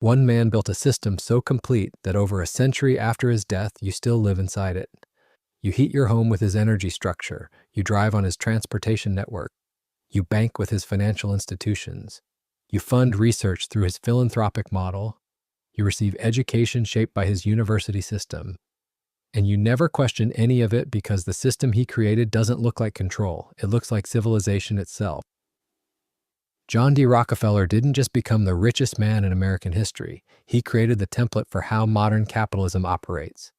One man built a system so complete that over a century after his death, you still live inside it. You heat your home with his energy structure. You drive on his transportation network. You bank with his financial institutions. You fund research through his philanthropic model. You receive education shaped by his university system. And you never question any of it because the system he created doesn't look like control. It looks like civilization itself. John D. Rockefeller didn't just become the richest man in American history. He created the template for how modern capitalism operates.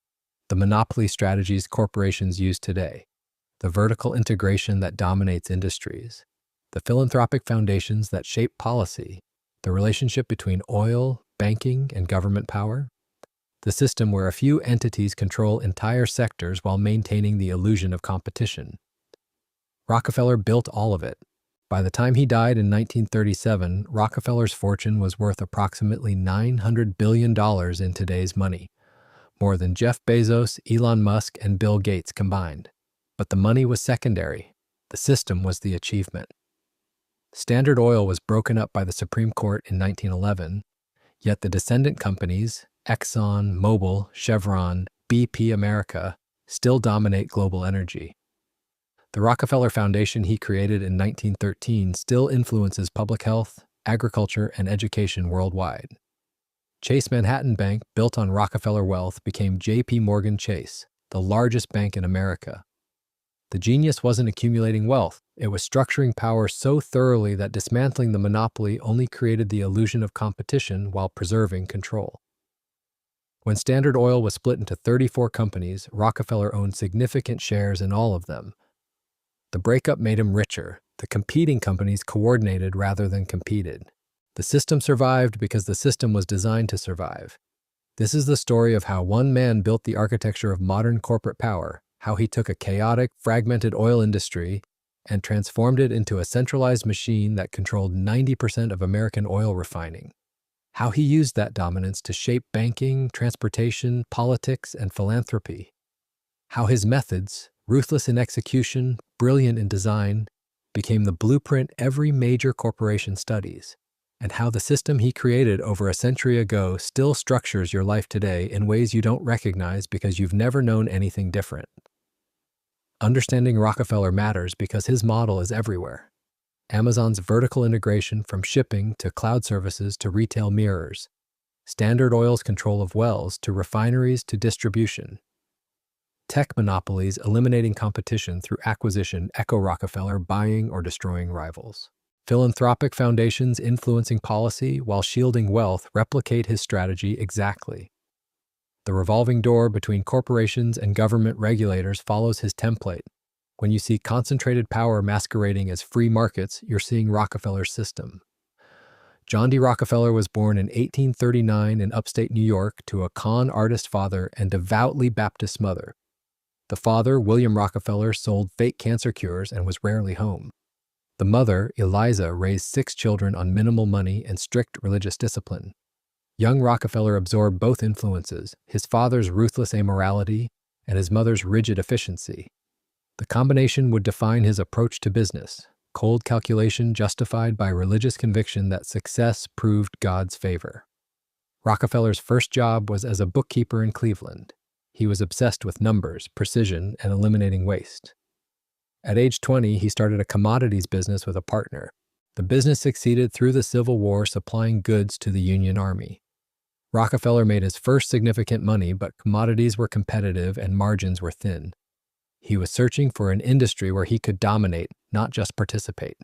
The monopoly strategies corporations use today. The vertical integration that dominates industries. The philanthropic foundations that shape policy. The relationship between oil, banking, and government power. The system where a few entities control entire sectors while maintaining the illusion of competition. Rockefeller built all of it. By the time he died in 1937, Rockefeller's fortune was worth approximately $900 billion in today's money, more than Jeff Bezos, Elon Musk, and Bill Gates combined. But the money was secondary. The system was the achievement. Standard Oil was broken up by the Supreme Court in 1911, yet the descendant companies, Exxon, Mobil, Chevron, BP America, still dominate global energy. The Rockefeller Foundation he created in 1913 still influences public health, agriculture, and education worldwide. Chase Manhattan Bank, built on Rockefeller wealth, became J.P. Morgan Chase, the largest bank in America. The genius wasn't accumulating wealth, it was structuring power so thoroughly that dismantling the monopoly only created the illusion of competition while preserving control. When Standard Oil was split into 34 companies, Rockefeller owned significant shares in all of them. The breakup made him richer. The competing companies coordinated rather than competed. The system survived because the system was designed to survive. This is the story of how one man built the architecture of modern corporate power, how he took a chaotic, fragmented oil industry and transformed it into a centralized machine that controlled 90% of American oil refining. How he used that dominance to shape banking, transportation, politics, and philanthropy. How his methods, ruthless in execution, brilliant in design, became the blueprint every major corporation studies, and how the system he created over a century ago still structures your life today in ways you don't recognize because you've never known anything different. Understanding Rockefeller matters because his model is everywhere. Amazon's vertical integration from shipping to cloud services to retail mirrors. Standard Oil's control of wells to refineries to distribution. Tech monopolies eliminating competition through acquisition echo Rockefeller buying or destroying rivals. Philanthropic foundations influencing policy while shielding wealth replicate his strategy exactly. The revolving door between corporations and government regulators follows his template. When you see concentrated power masquerading as free markets, you're seeing Rockefeller's system. John D. Rockefeller was born in 1839 in upstate New York to a con artist father and devoutly Baptist mother. The father, William Rockefeller, sold fake cancer cures and was rarely home. The mother, Eliza, raised 6 children on minimal money and strict religious discipline. Young Rockefeller absorbed both influences, his father's ruthless amorality and his mother's rigid efficiency. The combination would define his approach to business, cold calculation justified by religious conviction that success proved God's favor. Rockefeller's first job was as a bookkeeper in Cleveland. He was obsessed with numbers, precision, and eliminating waste. At age 20, he started a commodities business with a partner. The business succeeded through the Civil War, supplying goods to the Union Army. Rockefeller made his first significant money, but commodities were competitive and margins were thin. He was searching for an industry where he could dominate, not just participate.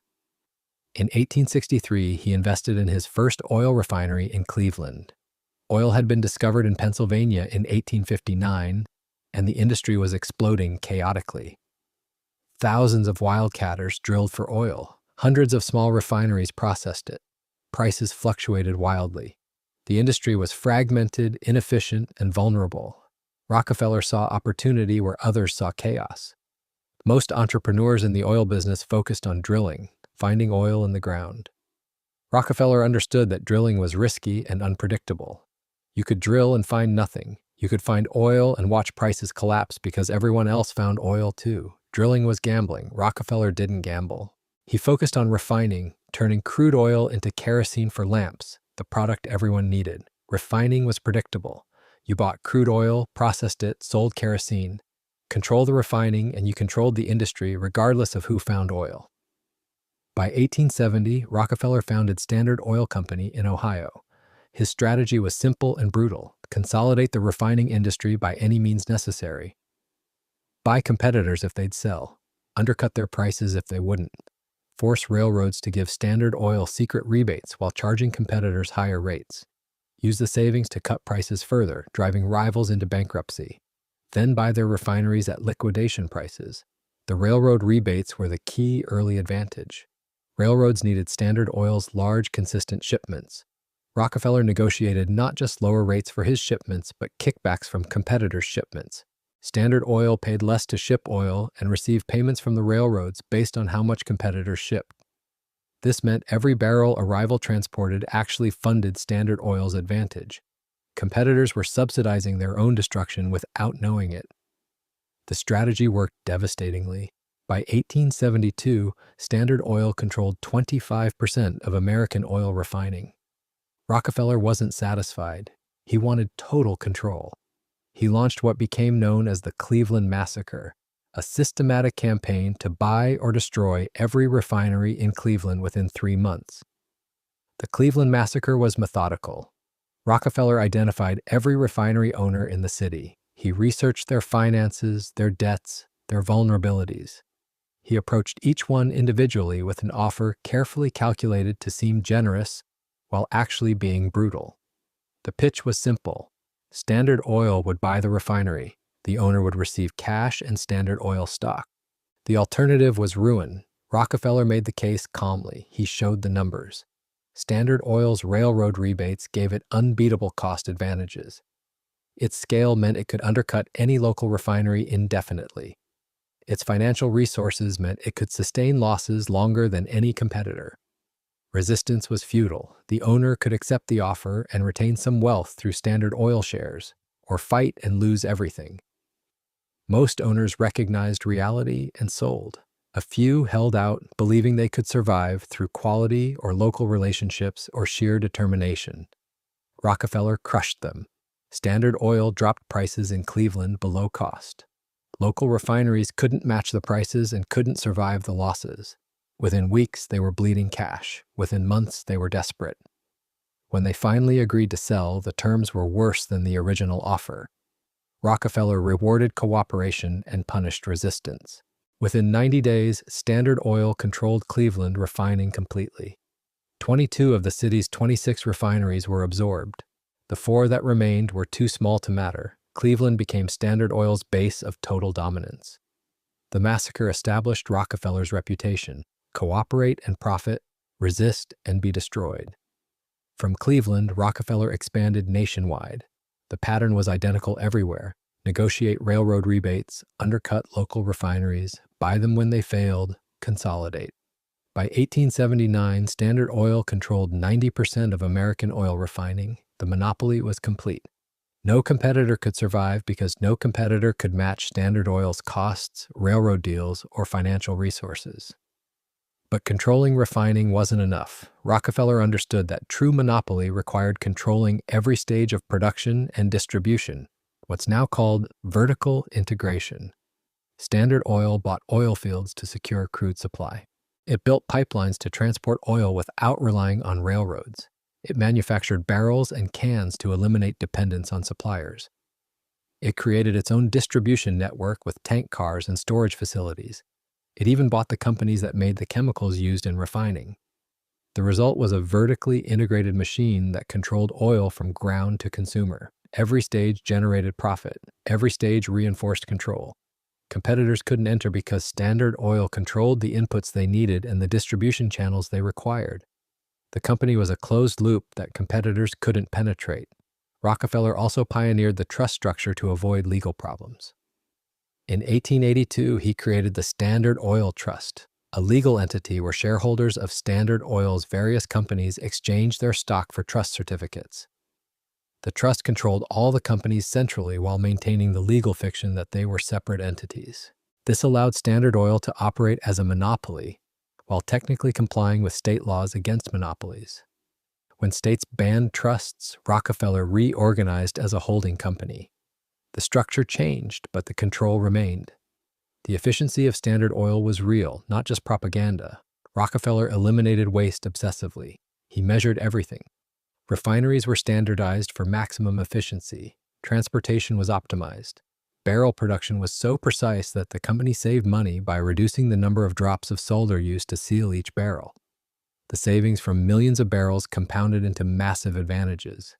In 1863, he invested in his first oil refinery in Cleveland. Oil had been discovered in Pennsylvania in 1859, and the industry was exploding chaotically. Thousands of wildcatters drilled for oil. Hundreds of small refineries processed it. Prices fluctuated wildly. The industry was fragmented, inefficient, and vulnerable. Rockefeller saw opportunity where others saw chaos. Most entrepreneurs in the oil business focused on drilling, finding oil in the ground. Rockefeller understood that drilling was risky and unpredictable. You could drill and find nothing. You could find oil and watch prices collapse because everyone else found oil too. Drilling was gambling. Rockefeller didn't gamble. He focused on refining, turning crude oil into kerosene for lamps, the product everyone needed. Refining was predictable. You bought crude oil, processed it, sold kerosene. Control the refining, and you controlled the industry regardless of who found oil. By 1870, Rockefeller founded Standard Oil Company in Ohio. His strategy was simple and brutal: consolidate the refining industry by any means necessary. Buy competitors if they'd sell. Undercut their prices if they wouldn't. Force railroads to give Standard Oil secret rebates while charging competitors higher rates. Use the savings to cut prices further, driving rivals into bankruptcy. Then buy their refineries at liquidation prices. The railroad rebates were the key early advantage. Railroads needed Standard Oil's large, consistent shipments. Rockefeller negotiated not just lower rates for his shipments, but kickbacks from competitors' shipments. Standard Oil paid less to ship oil and received payments from the railroads based on how much competitors shipped. This meant every barrel a rival transported actually funded Standard Oil's advantage. Competitors were subsidizing their own destruction without knowing it. The strategy worked devastatingly. By 1872, Standard Oil controlled 25% of American oil refining. Rockefeller wasn't satisfied. He wanted total control. He launched what became known as the Cleveland Massacre, a systematic campaign to buy or destroy every refinery in Cleveland within 3 months. The Cleveland Massacre was methodical. Rockefeller identified every refinery owner in the city. He researched their finances, their debts, their vulnerabilities. He approached each one individually with an offer carefully calculated to seem generous while actually being brutal. The pitch was simple. Standard Oil would buy the refinery. The owner would receive cash and Standard Oil stock. The alternative was ruin. Rockefeller made the case calmly. He showed the numbers. Standard Oil's railroad rebates gave it unbeatable cost advantages. Its scale meant it could undercut any local refinery indefinitely. Its financial resources meant it could sustain losses longer than any competitor. Resistance was futile. The owner could accept the offer and retain some wealth through Standard Oil shares, or fight and lose everything. Most owners recognized reality and sold. A few held out, believing they could survive through quality or local relationships or sheer determination. Rockefeller crushed them. Standard Oil dropped prices in Cleveland below cost. Local refineries couldn't match the prices and couldn't survive the losses. Within weeks, they were bleeding cash. Within months, they were desperate. When they finally agreed to sell, the terms were worse than the original offer. Rockefeller rewarded cooperation and punished resistance. Within 90 days, Standard Oil controlled Cleveland refining completely. 22 of the city's 26 refineries were absorbed. The 4 that remained were too small to matter. Cleveland became Standard Oil's base of total dominance. The massacre established Rockefeller's reputation: cooperate and profit, resist and be destroyed. From Cleveland, Rockefeller expanded nationwide. The pattern was identical everywhere: negotiate railroad rebates, undercut local refineries, buy them when they failed, consolidate. By 1879, Standard Oil controlled 90% of American oil refining. The monopoly was complete. No competitor could survive because no competitor could match Standard Oil's costs, railroad deals, or financial resources. But controlling refining wasn't enough. Rockefeller understood that true monopoly required controlling every stage of production and distribution, what's now called vertical integration. Standard Oil bought oil fields to secure crude supply. It built pipelines to transport oil without relying on railroads. It manufactured barrels and cans to eliminate dependence on suppliers. It created its own distribution network with tank cars and storage facilities. It even bought the companies that made the chemicals used in refining. The result was a vertically integrated machine that controlled oil from ground to consumer. Every stage generated profit. Every stage reinforced control. Competitors couldn't enter because Standard Oil controlled the inputs they needed and the distribution channels they required. The company was a closed loop that competitors couldn't penetrate. Rockefeller also pioneered the trust structure to avoid legal problems. In 1882, he created the Standard Oil Trust, a legal entity where shareholders of Standard Oil's various companies exchanged their stock for trust certificates. The trust controlled all the companies centrally while maintaining the legal fiction that they were separate entities. This allowed Standard Oil to operate as a monopoly while technically complying with state laws against monopolies. When states banned trusts, Rockefeller reorganized as a holding company. The structure changed, but the control remained. The efficiency of Standard Oil was real, not just propaganda. Rockefeller eliminated waste obsessively. He measured everything. Refineries were standardized for maximum efficiency. Transportation was optimized. Barrel production was so precise that the company saved money by reducing the number of drops of solder used to seal each barrel. The savings from millions of barrels compounded into massive advantages.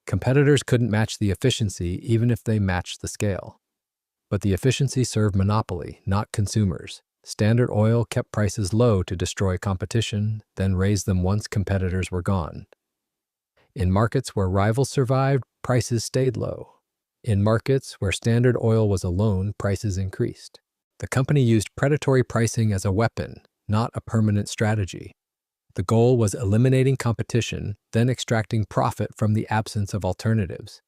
Competitors couldn't match the efficiency even if they matched the scale. But the efficiency served monopoly, not consumers. Standard Oil kept prices low to destroy competition, then raised them once competitors were gone. In markets where rivals survived, prices stayed low. In markets where Standard Oil was alone, prices increased. The company used predatory pricing as a weapon, not a permanent strategy. The goal was eliminating competition, then extracting profit from the absence of alternatives.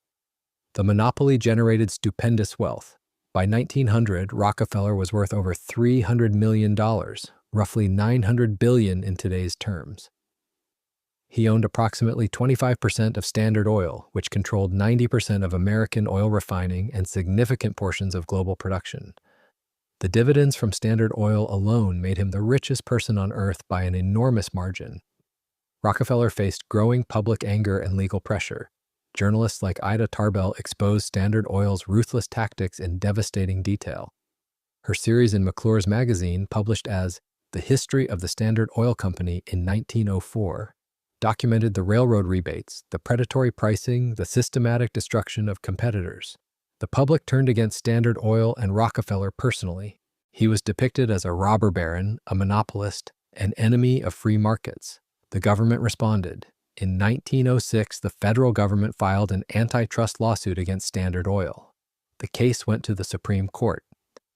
The monopoly generated stupendous wealth. By 1900, Rockefeller was worth over $300 million, roughly $900 billion in today's terms. He owned approximately 25% of Standard Oil, which controlled 90% of American oil refining and significant portions of global production. The dividends from Standard Oil alone made him the richest person on earth by an enormous margin. Rockefeller faced growing public anger and legal pressure. Journalists like Ida Tarbell exposed Standard Oil's ruthless tactics in devastating detail. Her series in McClure's magazine, published as The History of the Standard Oil Company in 1904, documented the railroad rebates, the predatory pricing, the systematic destruction of competitors. The public turned against Standard Oil and Rockefeller personally. He was depicted as a robber baron, a monopolist, an enemy of free markets. The government responded. In 1906, the federal government filed an antitrust lawsuit against Standard Oil. The case went to the Supreme Court.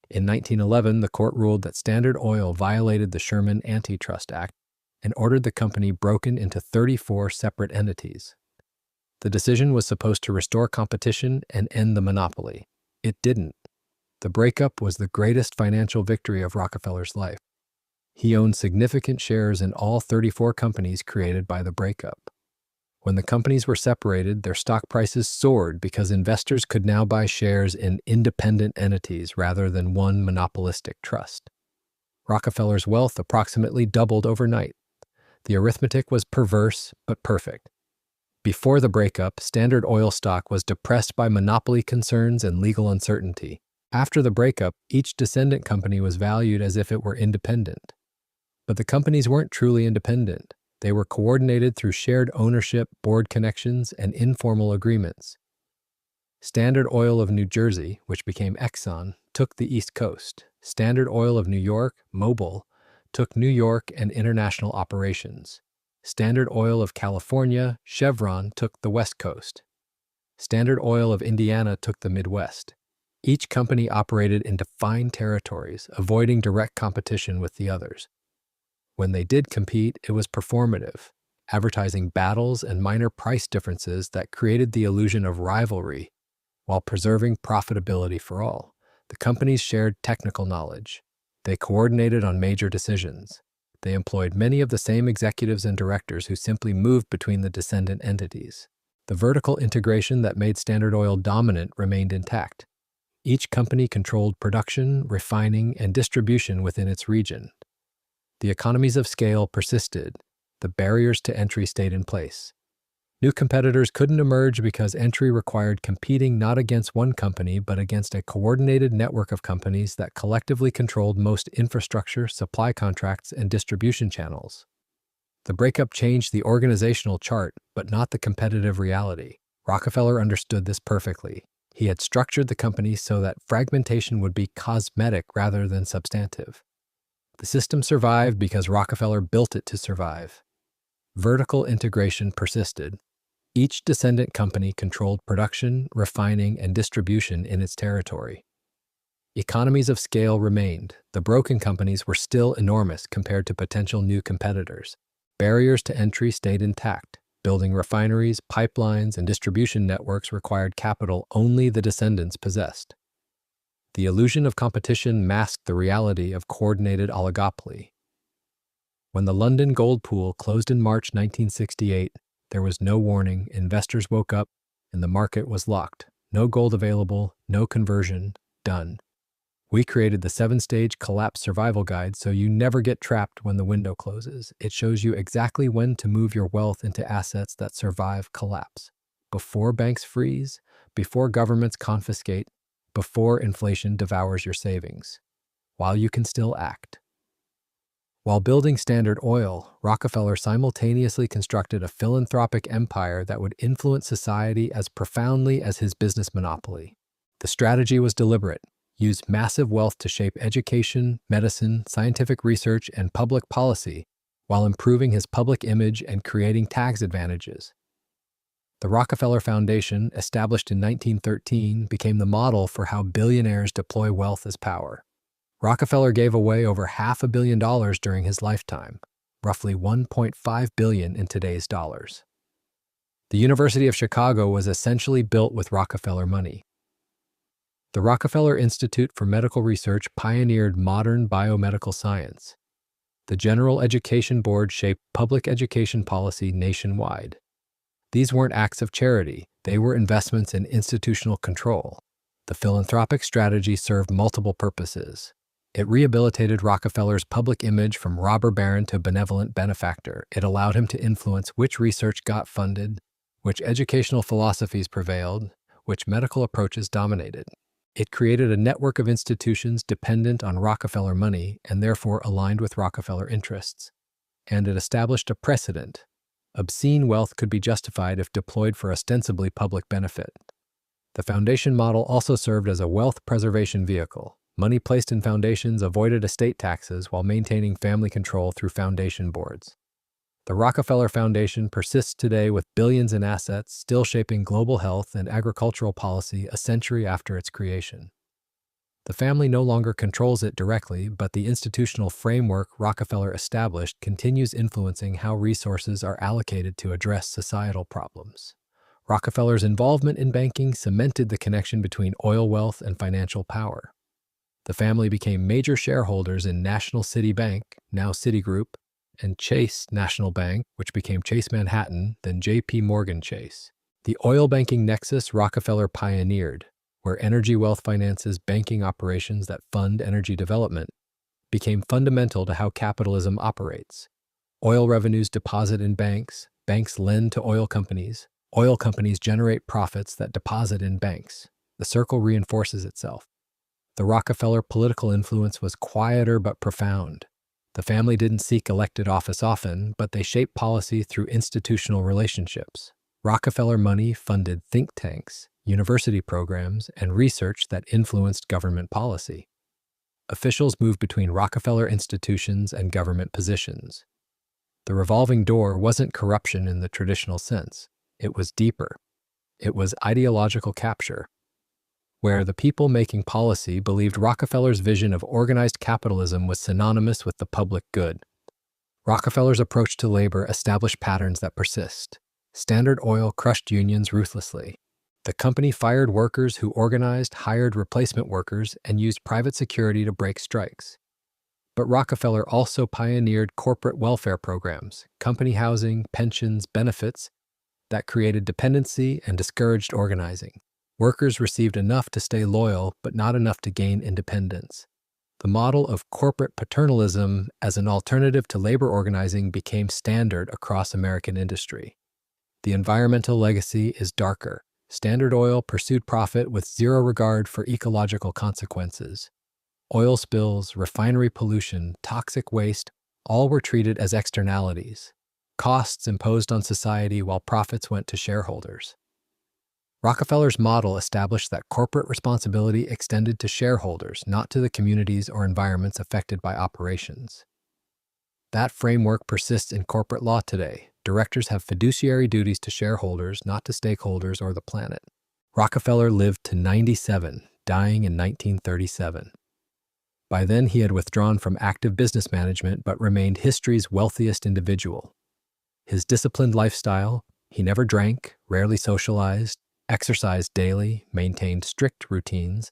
In 1911, the court ruled that Standard Oil violated the Sherman Antitrust Act and ordered the company broken into 34 separate entities. The decision was supposed to restore competition and end the monopoly. It didn't. The breakup was the greatest financial victory of Rockefeller's life. He owned significant shares in all 34 companies created by the breakup. When the companies were separated, their stock prices soared because investors could now buy shares in independent entities rather than one monopolistic trust. Rockefeller's wealth approximately doubled overnight. The arithmetic was perverse but perfect. Before the breakup, Standard Oil stock was depressed by monopoly concerns and legal uncertainty. After the breakup, each descendant company was valued as if it were independent. But the companies weren't truly independent. They were coordinated through shared ownership, board connections, and informal agreements. Standard Oil of New Jersey, which became Exxon, took the East Coast. Standard Oil of New York, Mobil, took New York and international operations. Standard Oil of California, Chevron, took the West Coast. Standard Oil of Indiana took the Midwest. Each company operated in defined territories, avoiding direct competition with the others. When they did compete, it was performative, advertising battles and minor price differences that created the illusion of rivalry while preserving profitability for all. The companies shared technical knowledge. They coordinated on major decisions. They employed many of the same executives and directors who simply moved between the descendant entities. The vertical integration that made Standard Oil dominant remained intact. Each company controlled production, refining, and distribution within its region. The economies of scale persisted. The barriers to entry stayed in place. New competitors couldn't emerge because entry required competing not against one company but against a coordinated network of companies that collectively controlled most infrastructure, supply contracts, and distribution channels. The breakup changed the organizational chart, but not the competitive reality. Rockefeller understood this perfectly. He had structured the company so that fragmentation would be cosmetic rather than substantive. The system survived because Rockefeller built it to survive. Vertical integration persisted. Each descendant company controlled production, refining, and distribution in its territory. Economies of scale remained. The broken companies were still enormous compared to potential new competitors. Barriers to entry stayed intact. Building refineries, pipelines, and distribution networks required capital only the descendants possessed. The illusion of competition masked the reality of coordinated oligopoly. When the London gold pool closed in March 1968, There was no warning. Investors woke up, and the market was locked. No gold available, no conversion, done. We created the 7-stage collapse survival guide so you never get trapped when the window closes. It shows you exactly when to move your wealth into assets that survive collapse. Before banks freeze, before governments confiscate, before inflation devours your savings, while you can still act. While building Standard Oil, Rockefeller simultaneously constructed a philanthropic empire that would influence society as profoundly as his business monopoly. The strategy was deliberate. Used massive wealth to shape education, medicine, scientific research, and public policy, while improving his public image and creating tax advantages. The Rockefeller Foundation, established in 1913, became the model for how billionaires deploy wealth as power. Rockefeller gave away over $500 million during his lifetime, roughly $1.5 billion in today's dollars. The University of Chicago was essentially built with Rockefeller money. The Rockefeller Institute for Medical Research pioneered modern biomedical science. The General Education Board shaped public education policy nationwide. These weren't acts of charity, they were investments in institutional control. The philanthropic strategy served multiple purposes. It rehabilitated Rockefeller's public image from robber baron to benevolent benefactor. It allowed him to influence which research got funded, which educational philosophies prevailed, which medical approaches dominated. It created a network of institutions dependent on Rockefeller money and therefore aligned with Rockefeller interests. And it established a precedent. Obscene wealth could be justified if deployed for ostensibly public benefit. The foundation model also served as a wealth preservation vehicle. Money placed in foundations avoided estate taxes while maintaining family control through foundation boards. The Rockefeller Foundation persists today with billions in assets, still shaping global health and agricultural policy a century after its creation. The family no longer controls it directly, but the institutional framework Rockefeller established continues influencing how resources are allocated to address societal problems. Rockefeller's involvement in banking cemented the connection between oil wealth and financial power. The family became major shareholders in National City Bank, now Citigroup, and Chase National Bank, which became Chase Manhattan, then J.P. Morgan Chase. The oil banking nexus Rockefeller pioneered, where energy wealth finances banking operations that fund energy development, became fundamental to how capitalism operates. Oil revenues deposit in banks, banks lend to oil companies generate profits that deposit in banks. The circle reinforces itself. The Rockefeller political influence was quieter but profound. The family didn't seek elected office often, but they shaped policy through institutional relationships. Rockefeller money funded think tanks, university programs, and research that influenced government policy. Officials moved between Rockefeller institutions and government positions. The revolving door wasn't corruption in the traditional sense. It was deeper. It was ideological capture, where the people making policy believed Rockefeller's vision of organized capitalism was synonymous with the public good. Rockefeller's approach to labor established patterns that persist. Standard Oil crushed unions ruthlessly. The company fired workers who organized, hired replacement workers, and used private security to break strikes. But Rockefeller also pioneered corporate welfare programs, company housing, pensions, benefits that created dependency and discouraged organizing. Workers received enough to stay loyal, but not enough to gain independence. The model of corporate paternalism as an alternative to labor organizing became standard across American industry. The environmental legacy is darker. Standard Oil pursued profit with zero regard for ecological consequences. Oil spills, refinery pollution, toxic waste, all were treated as externalities, costs imposed on society while profits went to shareholders. Rockefeller's model established that corporate responsibility extended to shareholders, not to the communities or environments affected by operations. That framework persists in corporate law today. Directors have fiduciary duties to shareholders, not to stakeholders or the planet. Rockefeller lived to 97, dying in 1937. By then, he had withdrawn from active business management but remained history's wealthiest individual. His disciplined lifestyle, he never drank, rarely socialized, exercised daily, maintained strict routines,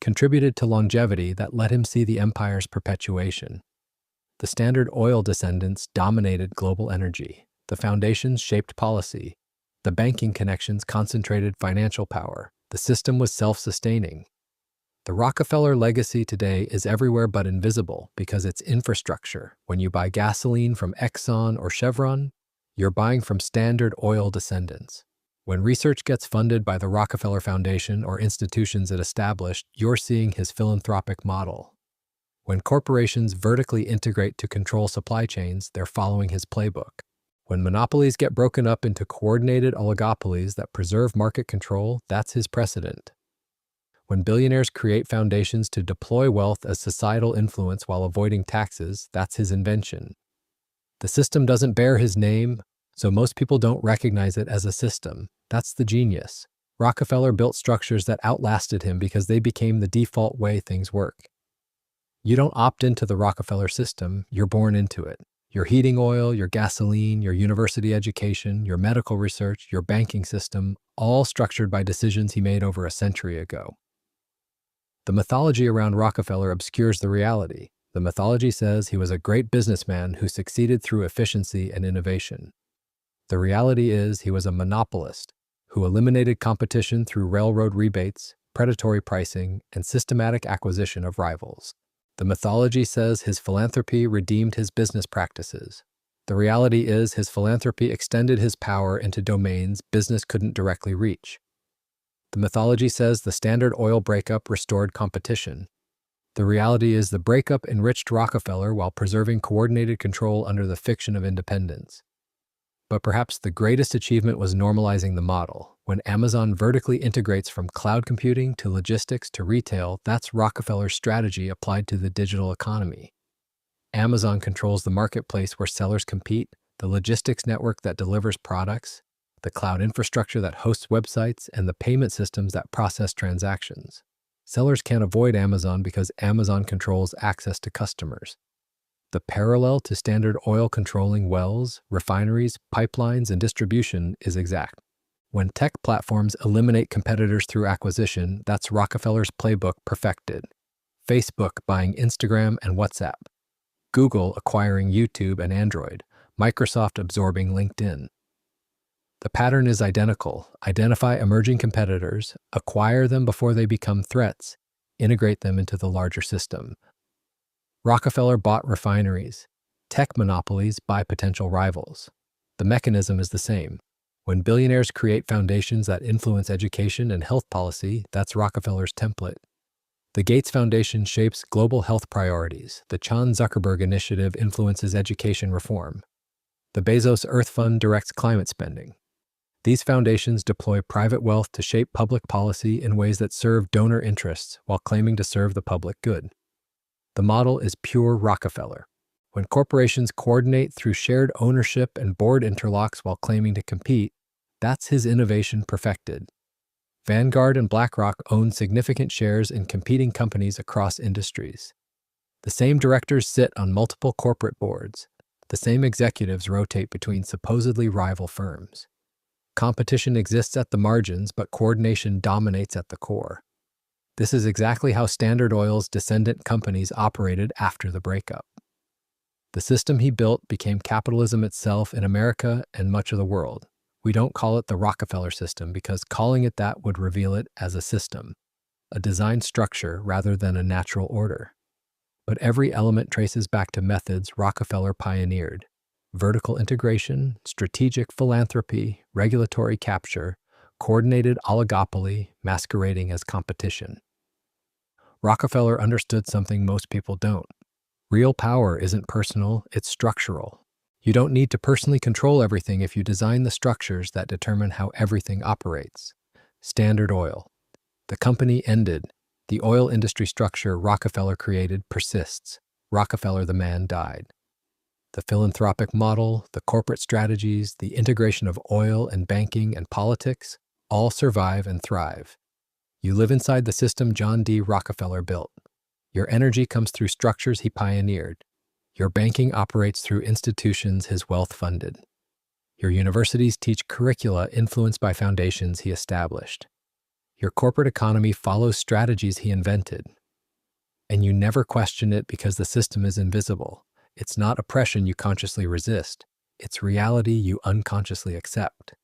contributed to longevity that let him see the empire's perpetuation. The Standard Oil descendants dominated global energy. The foundations shaped policy. The banking connections concentrated financial power. The system was self-sustaining. The Rockefeller legacy today is everywhere but invisible because it's infrastructure. When you buy gasoline from Exxon or Chevron, you're buying from Standard Oil descendants. When research gets funded by the Rockefeller Foundation or institutions it established, you're seeing his philanthropic model. When corporations vertically integrate to control supply chains, they're following his playbook. When monopolies get broken up into coordinated oligopolies that preserve market control, that's his precedent. When billionaires create foundations to deploy wealth as societal influence while avoiding taxes, that's his invention. The system doesn't bear his name, so most people don't recognize it as a system. That's the genius. Rockefeller built structures that outlasted him because they became the default way things work. You don't opt into the Rockefeller system, you're born into it. Your heating oil, your gasoline, your university education, your medical research, your banking system, all structured by decisions he made over a century ago. The mythology around Rockefeller obscures the reality. The mythology says he was a great businessman who succeeded through efficiency and innovation. The reality is he was a monopolist who eliminated competition through railroad rebates, predatory pricing, and systematic acquisition of rivals. The mythology says his philanthropy redeemed his business practices. The reality is his philanthropy extended his power into domains business couldn't directly reach. The mythology says the Standard Oil breakup restored competition. The reality is the breakup enriched Rockefeller while preserving coordinated control under the fiction of independence. But perhaps the greatest achievement was normalizing the model. When Amazon vertically integrates from cloud computing to logistics to retail, that's Rockefeller's strategy applied to the digital economy. Amazon controls the marketplace where sellers compete, the logistics network that delivers products, the cloud infrastructure that hosts websites, and the payment systems that process transactions. Sellers can't avoid Amazon because Amazon controls access to customers. The parallel to Standard Oil controlling wells, refineries, pipelines, and distribution is exact. When tech platforms eliminate competitors through acquisition, that's Rockefeller's playbook perfected. Facebook buying Instagram and WhatsApp, Google acquiring YouTube and Android, Microsoft absorbing LinkedIn. The pattern is identical. Identify emerging competitors, acquire them before they become threats, integrate them into the larger system. Rockefeller bought refineries. Tech monopolies buy potential rivals. The mechanism is the same. When billionaires create foundations that influence education and health policy, that's Rockefeller's template. The Gates Foundation shapes global health priorities. The Chan Zuckerberg Initiative influences education reform. The Bezos Earth Fund directs climate spending. These foundations deploy private wealth to shape public policy in ways that serve donor interests while claiming to serve the public good. The model is pure Rockefeller. When corporations coordinate through shared ownership and board interlocks while claiming to compete, that's his innovation perfected. Vanguard and BlackRock own significant shares in competing companies across industries. The same directors sit on multiple corporate boards. The same executives rotate between supposedly rival firms. Competition exists at the margins, but coordination dominates at the core. This is exactly how Standard Oil's descendant companies operated after the breakup. The system he built became capitalism itself in America and much of the world. We don't call it the Rockefeller system because calling it that would reveal it as a system, a designed structure rather than a natural order. But every element traces back to methods Rockefeller pioneered: vertical integration, strategic philanthropy, regulatory capture, coordinated oligopoly masquerading as competition. Rockefeller understood something most people don't. Real power isn't personal, it's structural. You don't need to personally control everything if you design the structures that determine how everything operates. Standard Oil. The company ended. The oil industry structure Rockefeller created persists. Rockefeller the man died. The philanthropic model, the corporate strategies, the integration of oil and banking and politics all survive and thrive. You live inside the system John D. Rockefeller built. Your energy comes through structures he pioneered. Your banking operates through institutions his wealth funded. Your universities teach curricula influenced by foundations he established. Your corporate economy follows strategies he invented. And you never question it because the system is invisible. It's not oppression you consciously resist. It's reality you unconsciously accept.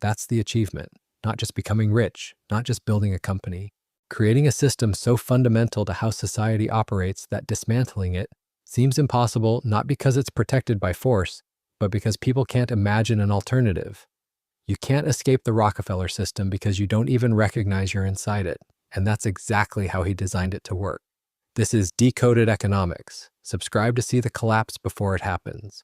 That's the achievement, not just becoming rich, not just building a company. Creating a system so fundamental to how society operates that dismantling it seems impossible not because it's protected by force, but because people can't imagine an alternative. You can't escape the Rockefeller system because you don't even recognize you're inside it, and that's exactly how he designed it to work. This is Decoded Economics. Subscribe to see the collapse before it happens.